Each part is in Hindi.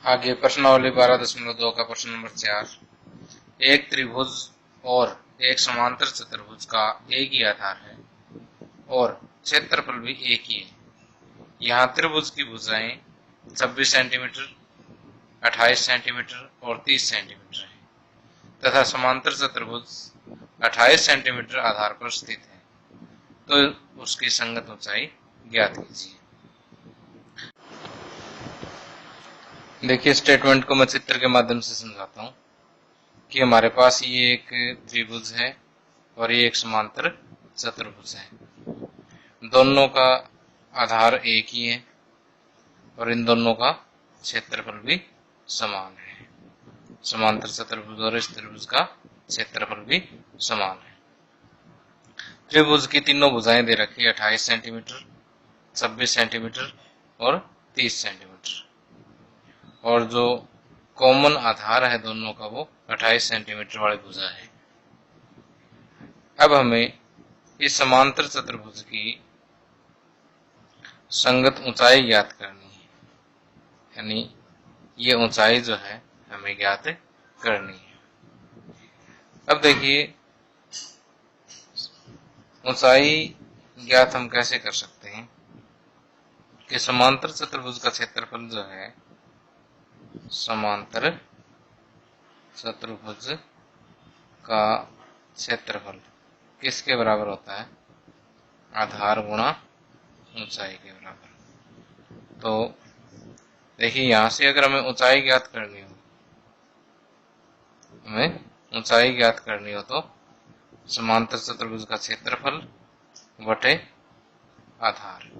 आगे प्रश्नावली 12.2 का प्रश्न नंबर 4। एक त्रिभुज और एक समांतर चतुर्भुज का एक ही आधार है और क्षेत्रफल भी एक ही है। यहाँ त्रिभुज की भुजाएं 26 सेंटीमीटर, 28 सेंटीमीटर और 30 सेंटीमीटर है तथा समांतर चतुर्भुज 28 सेंटीमीटर आधार पर स्थित है, तो उसकी संगत ऊंचाई ज्ञात कीजिए। देखिए, स्टेटमेंट को मैं चित्र के माध्यम से समझाता हूँ कि हमारे पास ये एक त्रिभुज है और ये एक समांतर चतुर्भुज है। दोनों का आधार एक ही है और इन दोनों का क्षेत्रफल भी समान है। समांतर चतुर्भुज और इस त्रिभुज का क्षेत्रफल भी समान है। त्रिभुज की तीनों भुजाएं दे रखी है 28 सेंटीमीटर, 26 सेंटीमीटर और 30 सेंटीमीटर, और जो कॉमन आधार है दोनों का वो 28 सेंटीमीटर वाली भुजा है। अब हमें इस समांतर चतुर्भुज की संगत ऊंचाई ज्ञात करनी है, यानी ये ऊंचाई जो है हमें ज्ञात करनी है। अब देखिए, ऊंचाई ज्ञात हम कैसे कर सकते हैं कि समांतर चतुर्भुज का क्षेत्रफल जो है समांतर चतुर्भुज का क्षेत्रफल किसके बराबर होता है? आधार गुणा ऊंचाई के बराबर। तो देखिए, यहां से अगर हमें ऊंचाई ज्ञात करनी हो, तो समांतर चतुर्भुज का क्षेत्रफल बटे आधार,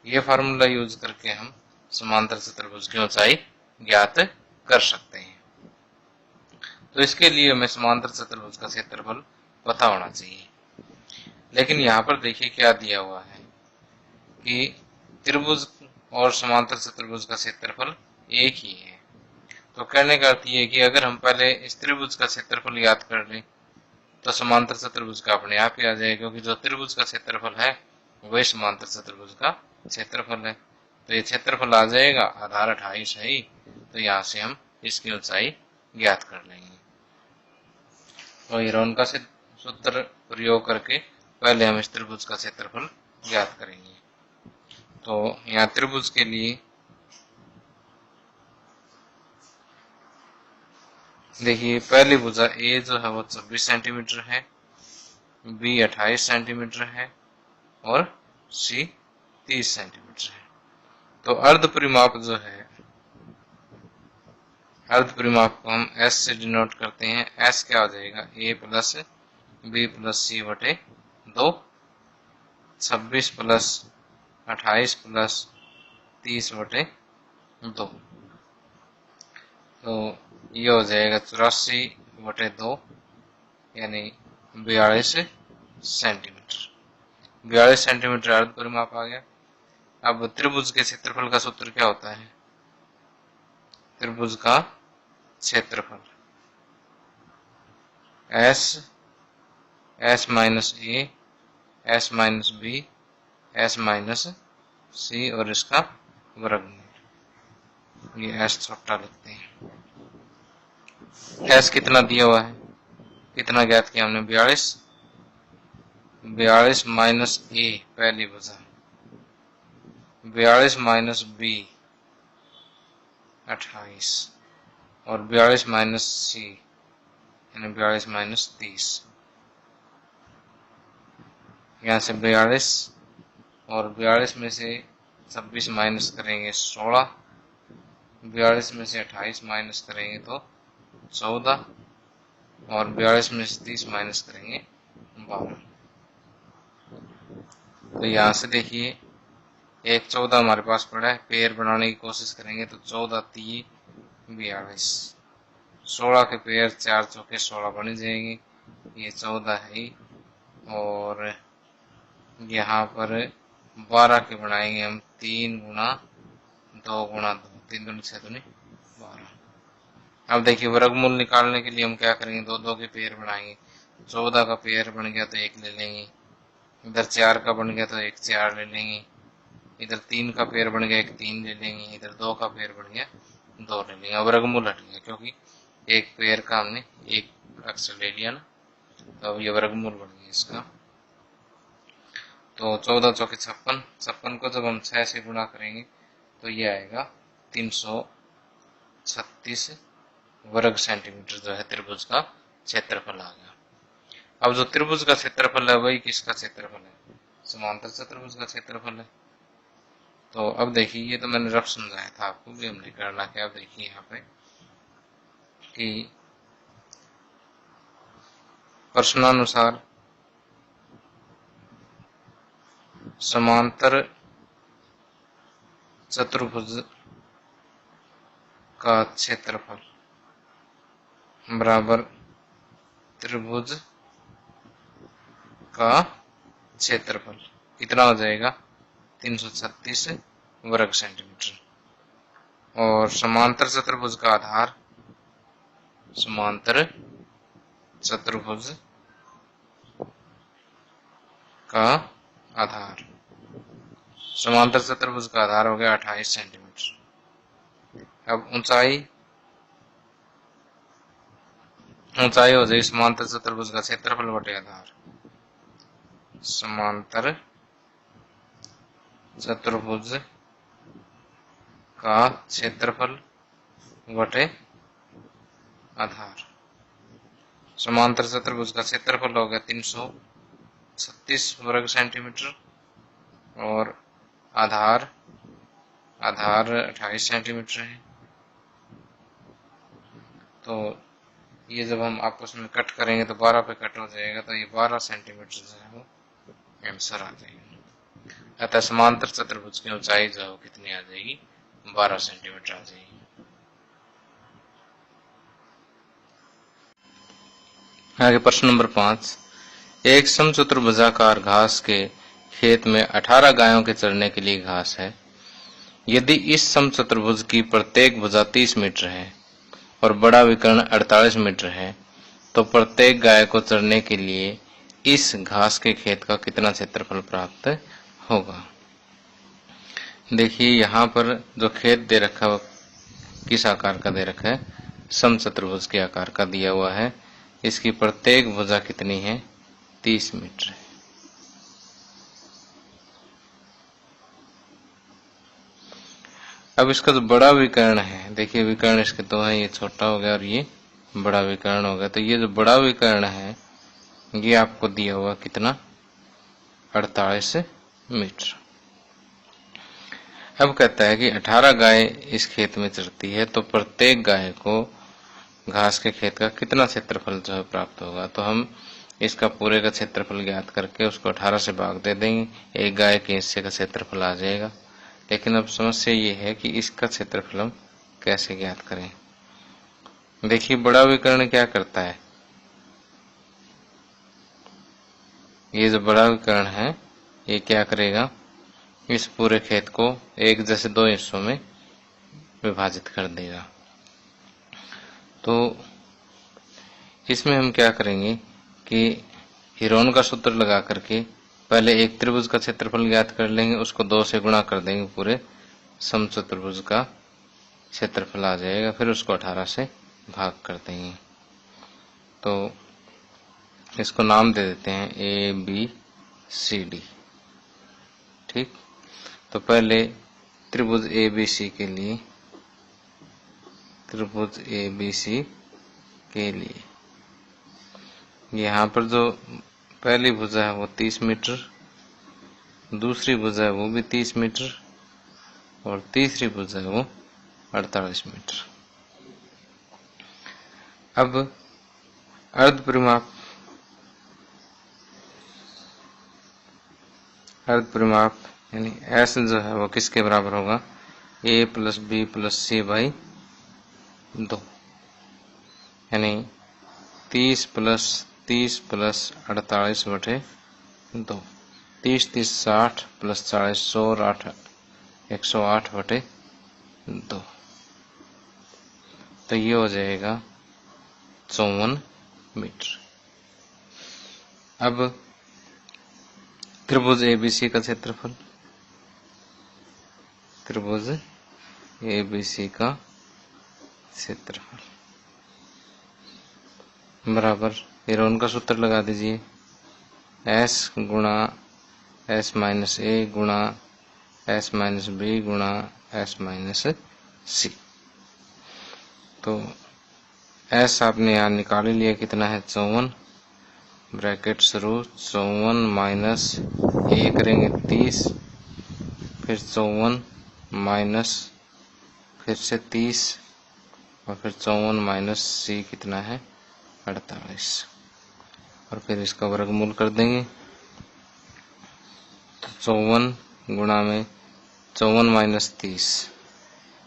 ये फार्मूला यूज करके हम समांतर चतुर्भुज की ऊंचाई ज्ञात कर सकते हैं। तो इसके लिए हमें समांतर चतुर्भुज का क्षेत्रफल पता होना चाहिए। लेकिन यहाँ पर देखिए क्या दिया हुआ है कि त्रिभुज और समांतर चतुर्भुज का क्षेत्रफल एक ही है। तो कहने का अर्थ ये है कि अगर हम पहले इस त्रिभुज का क्षेत्रफल याद कर लें तो समांतर चतुर्भुज का अपने आप ही आ जाएगा, क्योंकि जो त्रिभुज का क्षेत्रफल है वही समांतर चतुर्भुज का क्षेत्रफल है। तो ये क्षेत्रफल आ जाएगा, आधार 28 है ही, तो यहाँ से हम इसकी ऊंचाई ज्ञात कर लेंगे। तो हेरोन का सूत्र प्रयोग करके पहले हम इस त्रिभुज का क्षेत्रफल ज्ञात करेंगे। तो यहाँ त्रिभुज के लिए देखिए, पहली भुजा ए जो है वो 26 सेंटीमीटर है, बी 28 सेंटीमीटर है और सी 30 सेंटीमीटर है। तो अर्ध परिमाप जो है, अर्ध परिमाप को हम एस से डिनोट करते हैं। एस क्या हो जाएगा? ए प्लस बी प्लस सी बटे 2, 26 प्लस 28 प्लस 30 बटे 2। तो ये हो जाएगा 84 बटे 2, यानी 42 सेंटीमीटर। 42 सेंटीमीटर अर्ध परिमाप आ गया। अब त्रिभुज के क्षेत्रफल का सूत्र क्या होता है? त्रिभुज का क्षेत्रफल S minus A, S minus B, S minus C और इसका वर्गमूल। ये एस छोटा लिखते हैं। एस कितना दिया हुआ है, कितना ज्ञात किया हमने? 42 माइनस ए पहली भुजा, 42 माइनस बी 28 और 42 माइनस सी यानी 42 माइनस 30। यहाँ से 42 और 42 में से 26 माइनस करेंगे 16, 42 में से 28 माइनस करेंगे तो 14 और 42 में से 30 माइनस करेंगे 12। तो यहाँ से देखिए, एक 14 हमारे पास पड़ा है, पेयर बनाने की कोशिश करेंगे तो 14 3 42, 16 के पेयर 4 चौके 16 बन जाएंगे, ये 14 है। और यहाँ पर 12 के बनाएंगे हम 3 गुना 2 गुना 2, 3 दूनी 6 दूनी 12। अब देखिए, वर्गमूल निकालने के लिए हम क्या करेंगे? 2 2 के पेयर बनाएंगे। 14 का पेयर बन गया तो 1 ले लेंगे, इधर 4 का बन गया तो 1 4 ले लेंगे, इधर 3 का पेयर बन गया 1 3 ले लेंगे, इधर 2 का पेयर बन गया 2 ले लेंगे। वर्गमूल हट गया क्योंकि एक पेयर का हमने एक अक्षर ले लिया ना, तो अब ये वर्गमूल बढ़ गया इसका। तो 14 चौके 56, 56 को जब हम 6 से गुणा करेंगे तो ये आएगा 336 वर्ग सेंटीमीटर जो है त्रिभुज का क्षेत्रफल आ गया। अब जो त्रिभुज का क्षेत्रफल है वही किसका क्षेत्रफल है? समांतर चतुर्भुज का क्षेत्रफल है। तो अब देखिए, ये तो मैंने रफ समझाया था आपको भी हमने करना क्या। अब देखिए यहाँ पे कि प्रश्नानुसार समांतर चतुर्भुज का क्षेत्रफल बराबर त्रिभुज का क्षेत्रफल कितना हो जाएगा? 336 वर्ग सेंटीमीटर। और समांतर चतुर्भुज का आधार, समांतर चतुर्भुज का आधार, समांतर चतुर्भुज का आधार हो गया 28 सेंटीमीटर। अब ऊंचाई हो जाएगी समांतर चतुर्भुज का क्षेत्रफल बटे आधार, समांतर चतुर्भुज का क्षेत्रफल बटे आधार। समांतर चतुर्भुज का क्षेत्रफल हो गया 336 वर्ग सेंटीमीटर और आधार 28 सेंटीमीटर है। तो ये जब हम आपस में कट करेंगे तो 12 पे कट हो जाएगा, तो ये 12 सेंटीमीटर जो है वो आंसर आ जाएगी। अतः समांतर चतुर्भुज की ऊंचाई जो है कितनी आ जाएगी? 12 सेंटीमीटर आ जाएगी। आगे प्रश्न नंबर 5, एक समचतुर्भुजाकार घास के खेत में 18 गायों के चरने के लिए घास है। यदि इस समचतुर्भुज की प्रत्येक भुजा 30 मीटर है और बड़ा विकर्ण 48 मीटर है, तो प्रत्येक गाय को चरने के लिए इस घास के खेत का कितना क्षेत्रफल प्राप्त होगा? देखिए यहाँ पर जो खेत दे रखा है किस आकार का दे रखा है? समचतुर्भुज के आकार का दिया हुआ है। इसकी प्रत्येक भुजा कितनी है? 30 मीटर है। अब इसका जो बड़ा विकर्ण है, देखिए विकर्ण इसके दो है, ये छोटा हो गया और ये बड़ा विकर्ण हो गया। तो ये जो बड़ा विकर्ण है ये आपको दिया हुआ कितना? 48 मीटर। अब कहता है कि 18 गाय इस खेत में चरती है, तो प्रत्येक गाय को घास के खेत का कितना क्षेत्रफल जो है प्राप्त होगा? तो हम इसका पूरे का क्षेत्रफल ज्ञात करके उसको 18 से भाग दे देंगे, एक गाय के हिस्से का क्षेत्रफल आ जाएगा। लेकिन अब समस्या ये है कि इसका क्षेत्रफल हम कैसे ज्ञात करें? देखिए बड़ा विकर्ण क्या करता है, ये जो बड़ा विकर्ण है ये क्या करेगा? इस पूरे खेत को एक जैसे दो हिस्सों में विभाजित कर देगा। तो इसमें हम क्या करेंगे कि हीरोन का सूत्र लगा करके पहले एक त्रिभुज का क्षेत्रफल ज्ञात कर लेंगे, उसको 2 से गुणा कर देंगे, पूरे समचतुर्भुज का क्षेत्रफल आ जाएगा। फिर उसको 18 से भाग कर देंगे। तो इसको नाम दे देते हैं ABCD। ठीक, तो पहले त्रिभुज ABC के लिए, त्रिभुज ABC के लिए यहाँ पर जो पहली भुजा है वो 30 मीटर, दूसरी भुजा है वो भी 30 मीटर और तीसरी भुजा है वो 48 मीटर। अब अर्ध परिमाप यानी S जो है वो किसके बराबर होगा? A + B + C / 2, यानी 30 + 30 + 48 बटे 2, 30 30 60 + 40 100 108 बटे 2। तो ये हो जाएगा 54 मीटर। अब त्रिभुज ABC का क्षेत्रफल, त्रिभुज ABC का क्षेत्रफल बराबर एरोन का सूत्र लगा दीजिए, S गुणा S माइनस ए गुणा S माइनस बी गुणा S माइनस सी। तो S आपने यहाँ निकाल ही लिया, कितना है 54, ब्रैकेट शुरू 54 माइनस ए करेंगे 30, फिर 54 माइनस फिर से 30 और फिर 54 माइनस सी कितना है 48, और फिर इसका वर्गमूल कर देंगे। तो 54 गुणा में 54 माइनस 30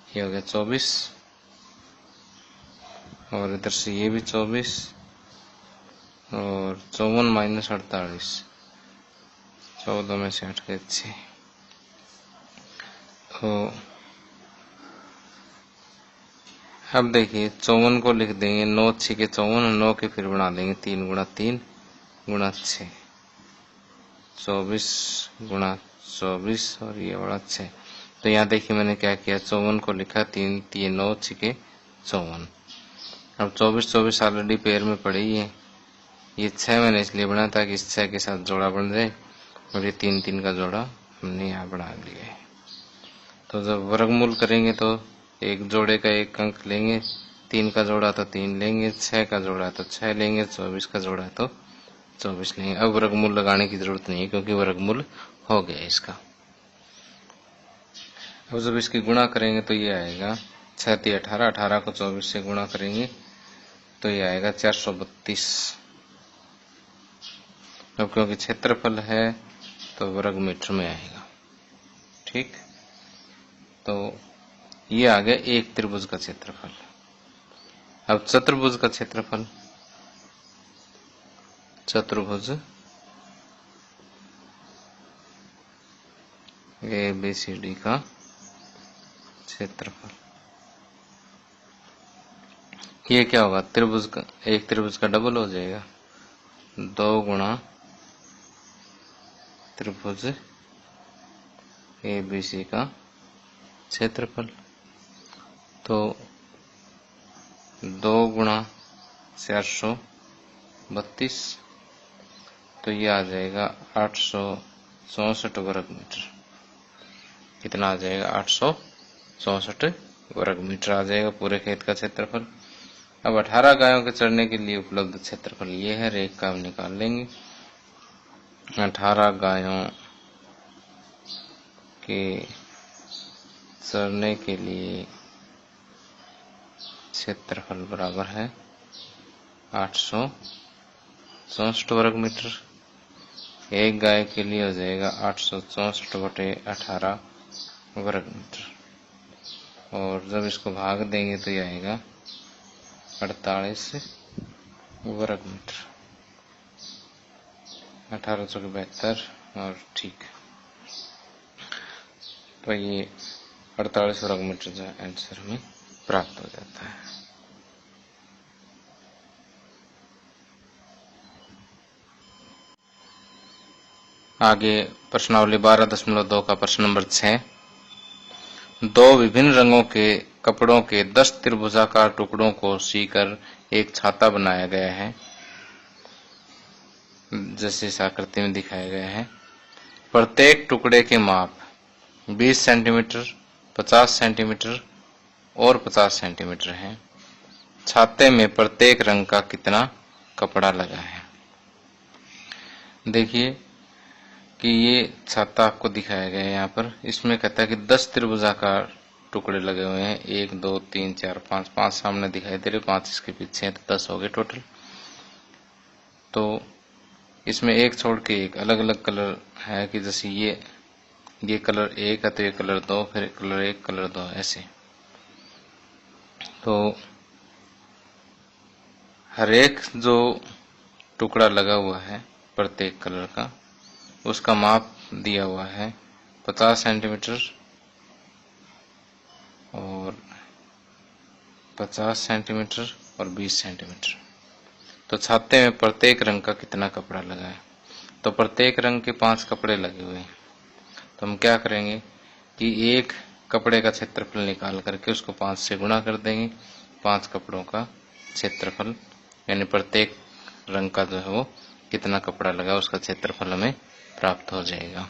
ये हो गया 24, और इधर से ये भी 24 और 54 माइनस 48, 14 में से 8 गए 6। तो अब देखिए 54 को लिख देंगे 9 6 के 54, 9 के फिर बना देंगे 3 गुणा 3 गुणा 6, 24 गुणा 24 और ये बड़ा 6। तो यहाँ देखिए मैंने क्या किया, 54 को लिखा 3 3 9 6 के 54। अब 24 24 ऑलरेडी पेयर में पड़ी है, ये 6 मैंने इसलिए बनाया ताकि इस 6 के साथ जोड़ा बन जाए, और ये 3 3 का जोड़ा हमने यहाँ बना लिया है। तो जब वर्गमूल करेंगे तो एक जोड़े का एक अंक लेंगे, 3 का जोड़ा तो 3 लेंगे, 6 का जोड़ा तो 6 लेंगे, 24 का जोड़ा तो 24 लेंगे। अब वर्गमूल लगाने की जरूरत नहीं है क्योंकि वर्गमूल हो गया इसका। अब जब इसकी गुणा करेंगे तो ये आएगा 6 3 18, 18 को 24 से गुणा करेंगे तो ये आएगा 432। अब क्योंकि क्षेत्रफल है तो वर्ग मीटर में आएगा। ठीक, तो ये आ गया एक त्रिभुज का क्षेत्रफल। अब चतुर्भुज का क्षेत्रफल, चतुर्भुज ABCD का क्षेत्रफल, ये क्या होगा, त्रिभुज का, एक त्रिभुज का डबल हो जाएगा, 2 गुणा त्रिभुज ABC का क्षेत्रफल। तो 2 गुणा 432, तो ये आ जाएगा 864 वर्ग मीटर। कितना आ जाएगा, 864 वर्ग मीटर आ जाएगा पूरे खेत का क्षेत्रफल। अब 18 गायों के चरने के लिए उपलब्ध क्षेत्रफल ये है, रेख का हम निकाल लेंगे। 18 गायों के चरने के लिए क्षेत्रफल बराबर है 864 वर्ग मीटर। एक गाय के लिए हो जाएगा 864/18 वर्ग मीटर, और जब इसको भाग देंगे तो ये आएगा 48 वर्ग मीटर। 1872 और ठीक, तो ये 48 वर्ग मीटर का आंसर हमें प्राप्त हो जाता है। आगे प्रश्नावली 12.2 का प्रश्न नंबर 6। 2 विभिन्न रंगों के कपड़ों के 10 त्रिभुजाकार टुकड़ों को सीकर एक छाता बनाया गया है, जैसे इस आकृति में दिखाया गया है। प्रत्येक टुकड़े के माप 20 सेंटीमीटर, 50 सेंटीमीटर और 50 सेंटीमीटर है। छाते में प्रत्येक रंग का कितना कपड़ा लगा है। देखिए कि ये छाता आपको दिखाया गया है यहाँ पर, इसमें कहता है कि 10 त्रिभुजाकार टुकड़े लगे हुए हैं, 1 2 3 4 5, 5 सामने दिखाई दे रहे, 5 इसके पीछे हैं, तो 10 हो गए टोटल। तो इसमें एक छोड़ के एक अलग अलग कलर है, कि जैसे ये कलर 1 है तो ये कलर 2, फिर कलर 1 कलर 2, ऐसे। तो हर एक जो टुकड़ा लगा हुआ है प्रत्येक कलर का, उसका माप दिया हुआ है 50 सेंटीमीटर और 50 सेंटीमीटर और 20 सेंटीमीटर। तो छाते में प्रत्येक रंग का कितना कपड़ा लगा है। तो प्रत्येक रंग के 5 कपड़े लगे हुए हैं, तो हम क्या करेंगे कि एक कपड़े का क्षेत्रफल निकाल करके उसको 5 से गुणा कर देंगे। 5 कपड़ों का क्षेत्रफल, यानी प्रत्येक रंग का जो है वो कितना कपड़ा लगा उसका क्षेत्रफल हमें प्राप्त हो जाएगा।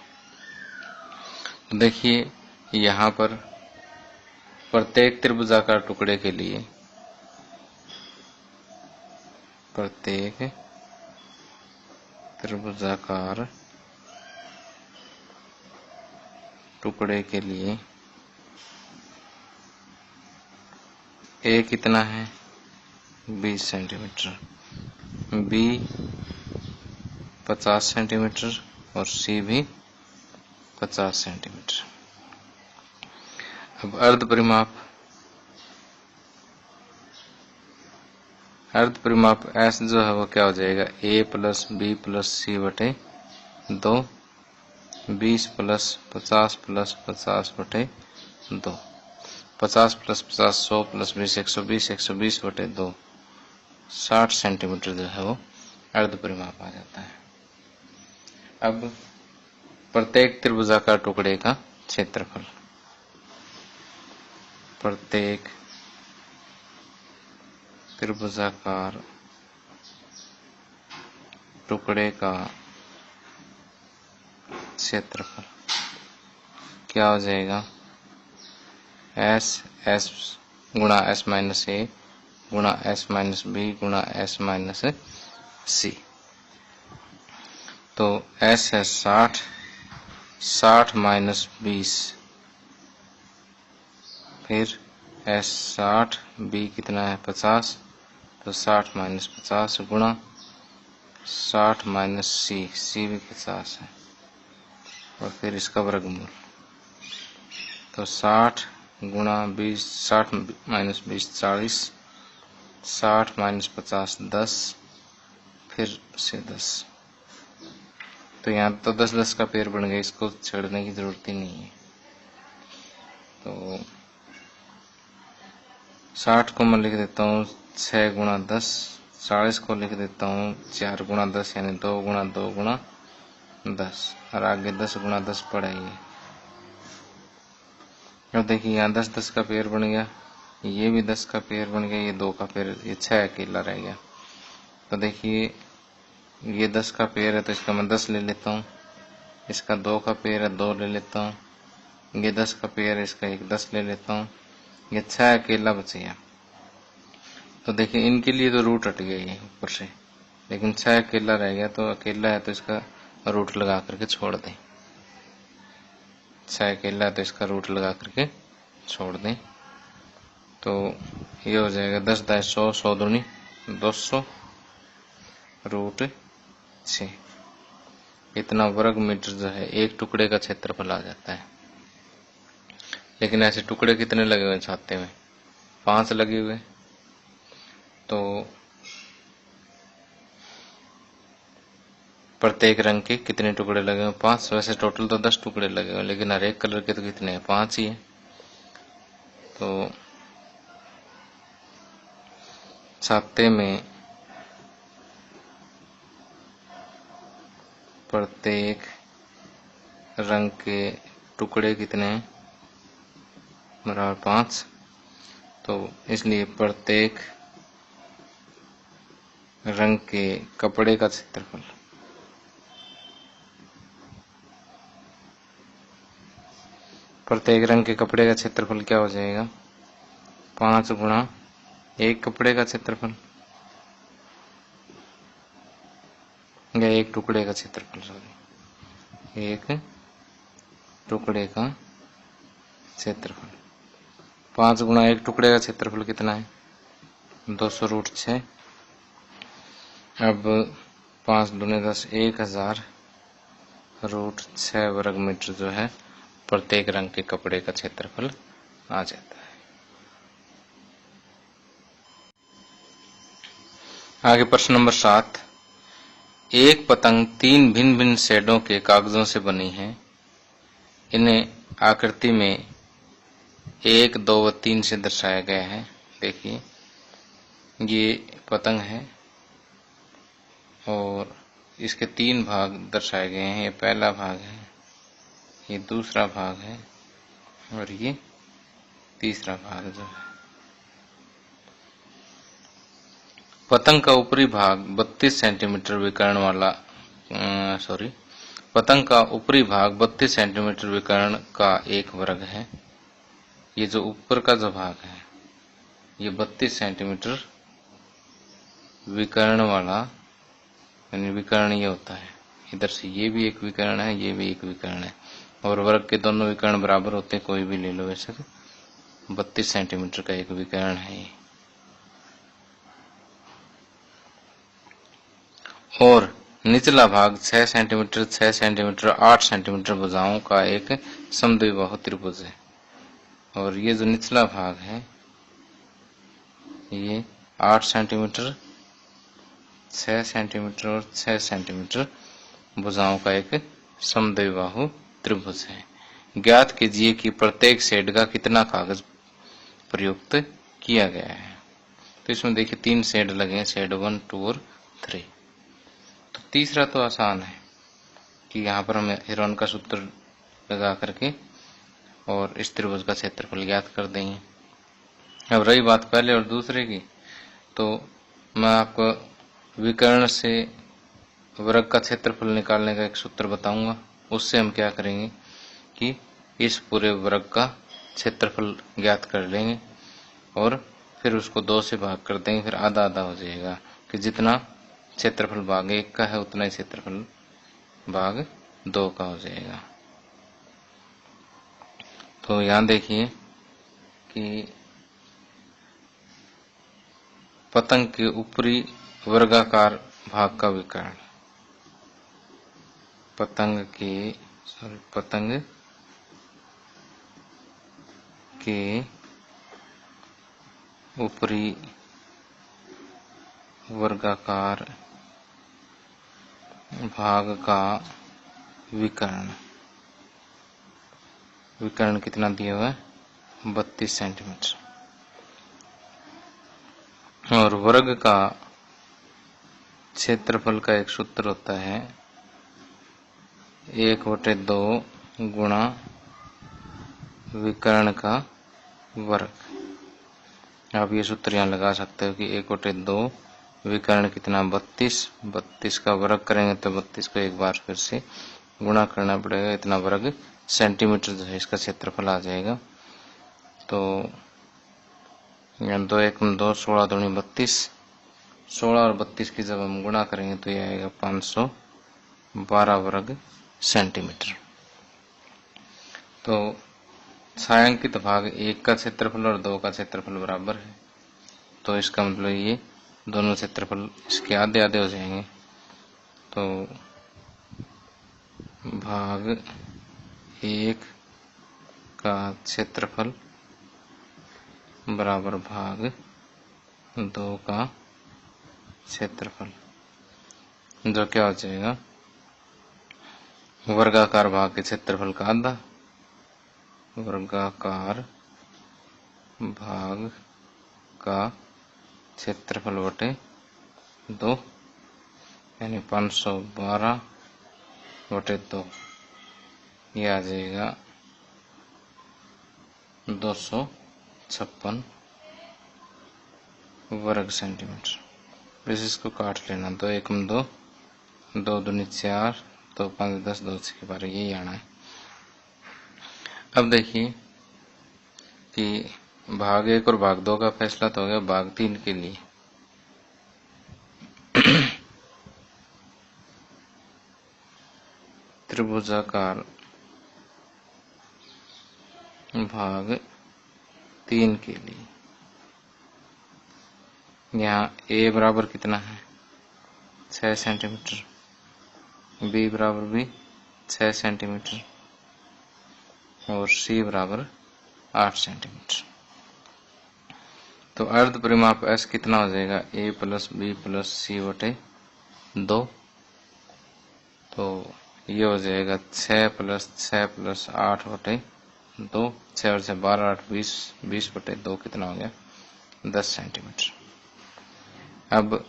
तो देखिए यहाँ पर प्रत्येक त्रिभुजाकार टुकड़े के लिए प्रत्येक त्रिभुजाकार टुकड़े के लिए ए कितना है 20 सेंटीमीटर, बी 50 सेंटीमीटर और सी भी 50 सेंटीमीटर। अब अर्ध परिमाप एस जो है वो क्या हो जाएगा ए प्लस बी प्लस सी बटे 2, 20 प्लस 50 प्लस 50 बटे 2, 50 प्लस 50 100 प्लस 20 120, 120 बटे 2, 60 सेंटीमीटर जो है वो अर्ध परिमाप आ जाता है। अब प्रत्येक त्रिभुजाकार टुकड़े का क्षेत्रफल, प्रत्येक त्रिभुजाकार टुकड़े का क्षेत्रफल क्या हो जाएगा एस गुणा एस माइनस ए गुणा एस माइनस बी गुणा एस माइनस सी। तो एस है 60 माइनस 20, फिर एस 60, बी कितना है 50, तो 60 माइनस 50 गुणा 60 माइनस सी भी 50 है और फिर इसका वर्गमूल। तो 60 गुणा 20, 60 माइनस 20 40, 60 माइनस 50 10, फिर से 10। तो यहाँ तो 10 का पेड़ बन गया, इसको छेड़ने की जरूरत ही नहीं है। तो 60 को मैं लिख देता हूँ 6 गुणा 10, 40 को लिख देता हूँ 4 गुणा 10 यानी 2 गुणा 2 गुणा 10, और आगे 10 गुणा 10 पड़ा ही है। अब देखिए यहाँ 10 का पेड़ बन गया, ये भी 10 का पेड़ बन गया, ये 2 का पेड़, ये 6 अकेला रह गया। तो देखिए ये 10 का पेड़ है तो इसका मैं 10 ले लेता हूँ, इसका 2 का पेड़ है 2 ले लेता हूँ, ये 10 का पेड़ है इसका एक 10 ले लेता हूँ, ये 6 अकेला बच गया। तो देखिए इनके लिए तो रूट हट गया ये ऊपर से, लेकिन 6 अकेला रह गया, तो अकेला है तो इसका रूट लगा करके छोड़ दें। 6 अकेला है तो इसका रूट लगा करके छोड़ दें। तो ये हो जाएगा 10 दाई 100, 100 दूनी 200, रूट 6। इतना वर्ग मीटर जो है एक टुकड़े का क्षेत्रफल आ जाता है। लेकिन ऐसे टुकड़े कितने लगे हुए छाते में 5 लगे हुए, तो प्रत्येक रंग के कितने टुकड़े लगे हुए 5। वैसे टोटल तो 10 टुकड़े लगे हुए, लेकिन हर एक कलर के तो कितने हैं 5 ही है। तो छाते में प्रत्येक रंग के टुकड़े कितने हैं बराबर 5। तो इसलिए प्रत्येक रंग के कपड़े का क्षेत्रफल प्रत्येक रंग के कपड़े का क्षेत्रफल क्या हो जाएगा 5 गुणा एक कपड़े का क्षेत्रफल या एक टुकड़े का क्षेत्रफल, सॉरी एक टुकड़े का क्षेत्रफल। 5 गुणा एक टुकड़े का क्षेत्रफल कितना है 200 रूट 6। अब 5 दूने 10 1000 रूट 6 वर्ग मीटर जो है प्रत्येक रंग के कपड़े का क्षेत्रफल आ जाता है। आगे प्रश्न नंबर 7। एक पतंग 3 भिन्न भिन्न शेडों के कागजों से बनी है। इन्हें आकृति में 1, 2 व 3 से दर्शाया गया है। देखिए ये पतंग है और इसके 3 भाग दर्शाए गए हैं। ये पहला भाग है, ये दूसरा भाग है और ये तीसरा भाग जो है। पतंग का ऊपरी भाग 32 सेंटीमीटर विकर्ण वाला पतंग का ऊपरी भाग 32 सेंटीमीटर विकर्ण का एक वर्ग है। ये जो ऊपर का जो भाग है ये 32 सेंटीमीटर विकर्ण वाला, यानी विकर्ण ये होता है, इधर से ये भी एक विकर्ण है, ये भी एक विकर्ण है, और वर्ग के दोनों विकर्ण बराबर होते हैं, कोई भी ले लो वैसे। 32 सेंटीमीटर का एक विकर्ण है ये। और निचला भाग 6 सेंटीमीटर, 6 सेंटीमीटर, 8 सेंटीमीटर भुजाओं का एक समद्विबाहु त्रिभुज है। और ये जो निचला भाग है ये 8 सेंटीमीटर, 6 सेंटीमीटर और 6 सेंटीमीटर भुजाओं का एक समद्विबाहु त्रिभुज है। ज्ञात कीजिए कि प्रत्येक शेड का कितना कागज प्रयुक्त किया गया है। तो इसमें देखिए 3 शेड लगे हैं, शेड 1, 2 और 3। तो तीसरा तो आसान है कि यहाँ पर हम हेरोन का सूत्र लगा करके और इस त्रिभुज का क्षेत्रफल ज्ञात कर देंगे। अब रही बात पहले और दूसरे की, तो मैं आपको विकर्ण से वर्ग का क्षेत्रफल निकालने का एक सूत्र बताऊंगा। उससे हम क्या करेंगे कि इस पूरे वर्ग का क्षेत्रफल ज्ञात कर लेंगे और फिर उसको 2 से भाग कर देंगे, फिर आधा आधा हो जाएगा कि जितना क्षेत्रफल भाग 1 का है उतना ही क्षेत्रफल भाग 2 का हो जाएगा। तो यहाँ देखिए कि पतंग के ऊपरी वर्गाकार भाग का विकर्ण, पतंग के ऊपरी वर्गाकार भाग का विकर्ण कितना दिया हुआ है? 32 सेंटीमीटर। और वर्ग का क्षेत्रफल का एक सूत्र होता है 1/2 गुणा विकर्ण का वर्ग। आप ये सूत्र यहाँ लगा सकते हो कि 1/2 विकर्ण कितना 32 का वर्ग करेंगे तो 32 को एक बार फिर से गुणा करना पड़ेगा, इतना वर्ग सेंटीमीटर जो है इसका क्षेत्रफल आ जाएगा। तो 2 1 2, 16 दूनी 32, 16 और 32 की जब हम गुणा करेंगे तो ये आएगा 512 वर्ग सेंटीमीटर। तो छायांकित भाग 1 का क्षेत्रफल और 2 का क्षेत्रफल बराबर है, तो इसका मतलब ये दोनों क्षेत्रफल इसके आधे आधे हो जाएंगे। तो भाग 1 का क्षेत्रफल बराबर भाग 2 का क्षेत्रफल, जो क्या हो जाएगा वर्गाकार भाग के क्षेत्रफल का आधा, वर्गाकार भाग का क्षेत्रफल बटे 2, यानी 512/2, ये आ जाएगा 256 वर्ग सेंटीमीटर। बस इसको काट लेना, 2 1 2, 2 दूनी 4, 2 5 10, 2 6 12, यही आना है। अब देखिए कि भाग 1 और भाग 2 का फैसला तो हो गया, भाग 3 के लिए त्रिभुजाकार भाग 3 के लिए यहाँ ए बराबर कितना है 6 सेंटीमीटर, बी बराबर भी 6 सेंटीमीटर और सी बराबर 8 सेंटीमीटर। तो अर्ध परिमाप एस कितना हो जाएगा ए प्लस बी प्लस सी बटे 2। तो ये हो जाएगा 6 प्लस 6 प्लस 8 बटे 2, 6 और 6 12 8 20, 20 बटे 2 कितना हो गया 10 सेंटीमीटर। अब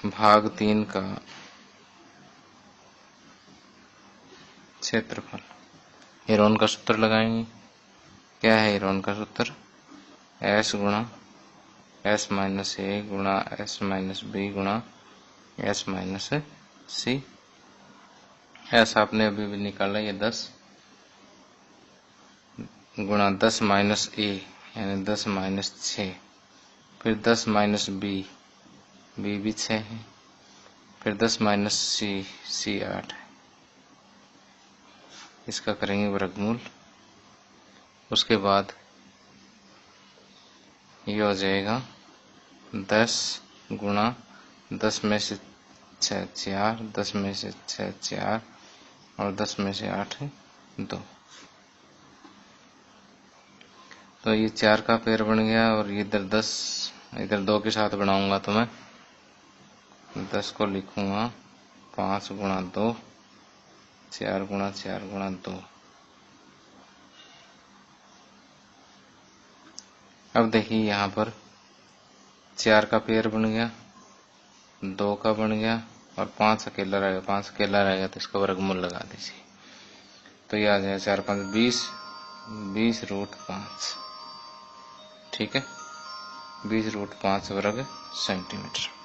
भाग 3 का क्षेत्रफल, हेरोन का सूत्र लगाएंगे। क्या है हेरोन का सूत्र? S गुणा एस माइनस ए गुणा एस माइनस बी गुणा एस माइनस सी। एस आपने अभी भी निकाला, ये 10 गुणा 10 माइनस ए यानी 10 माइनस 6, फिर 10 माइनस बी, बी भी 6 है, फिर 10 माइनस सी, सी 8 है। इसका करेंगे वर्गमूल। उसके बाद ये हो जाएगा 10 गुणा 10 में से 6 4, 10 में से 6 4 और 10 में से 8 2। तो ये 4 का पेयर बन गया और इधर 10, इधर 2 के साथ बनाऊंगा तो मैं 10 को लिखूंगा 5 गुणा 2, 4 गुणा 4 गुणा 2। अब देखिए यहाँ पर 4 का पेयर बन गया, 2 का बन गया और 5 अकेला रहेगा, 5 अकेला रहेगा तो इसका वर्गमूल लगा दीजिए। तो ये आ जाएगा 4 5 20, 20√5। ठीक है, 20√5 वर्ग सेंटीमीटर।